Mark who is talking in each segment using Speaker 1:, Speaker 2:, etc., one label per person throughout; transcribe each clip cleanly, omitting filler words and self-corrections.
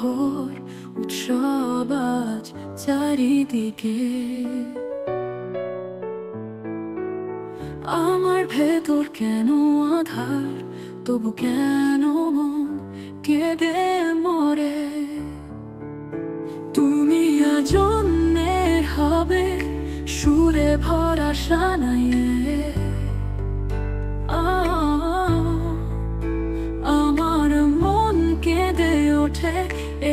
Speaker 1: প্রহর উৎসব আজ চারিদিকে। আমার ভেতর কেন আধার, তবু কেন মন কেঁদে মরে। তুমি আজ অন্যের হবে সুরে ভরা সানাইয়ে। আমার মন কেঁদে ওঠে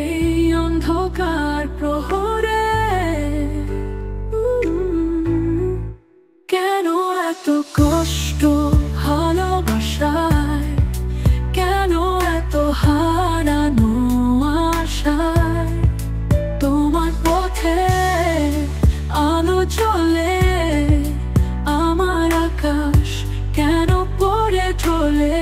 Speaker 1: এই অন্ধকার প্রহরে। কেন এত কষ্ট ভালোবাসায়, কেন এত হারানো আশায়। তোমার পথে আলো জ্বলে, আমার আকাশ কেন পড়ে ঢলে।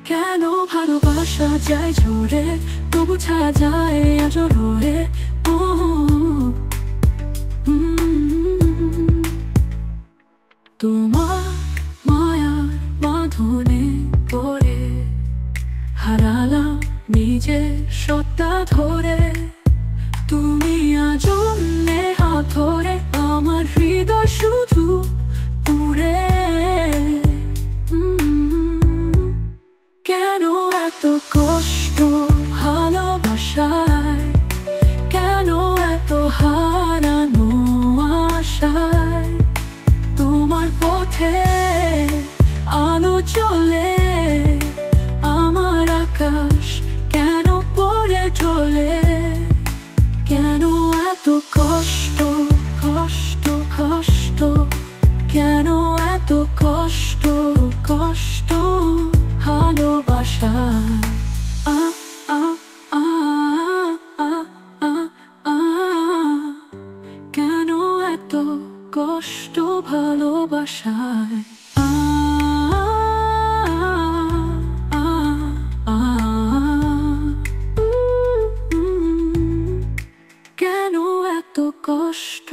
Speaker 1: কেন ভালোবাসা যায় ঝরে, তবু ছায়া যায় আজ রয়ে। তোমার মায়ার বাঁধনে পড়ে হারালাম নিজের সত্তা ধরে। তুমি আজ অন্যের হাত ধরে, আমার হৃদয় শুধু পুড়ে। কেন এত কষ্ট ভালোবাসায়, কেন এত হারানো আশায়। তোমার পথে আলো জ্বলে, আমার আকাশ কেন পড়ে ঢলে। কেন এত কষ্ট কষ্ট কষ্ট, কেন এত কষ্ট কষ্ট ভালোবাসায়। কেন এত কষ্ট ভালোবাসায়। কেন এত কষ্ট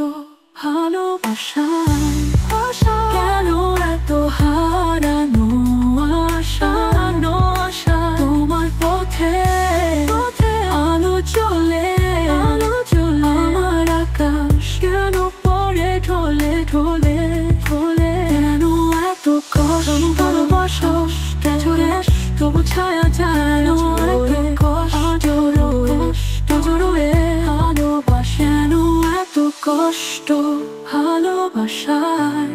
Speaker 1: ভালোবাসায়, কেন এত হারানো আশা। তোমার পথে আলো জ্বলে, আমার আকাশ কেন পড়ে ঢলে ঢলে ঢলে। কেন এত কষ্ট ভালোবাসা, তবু ছায়া যায় কষ্ট রয়ে। ভালোবাসা কেন এত কষ্ট ভালোবাসায়।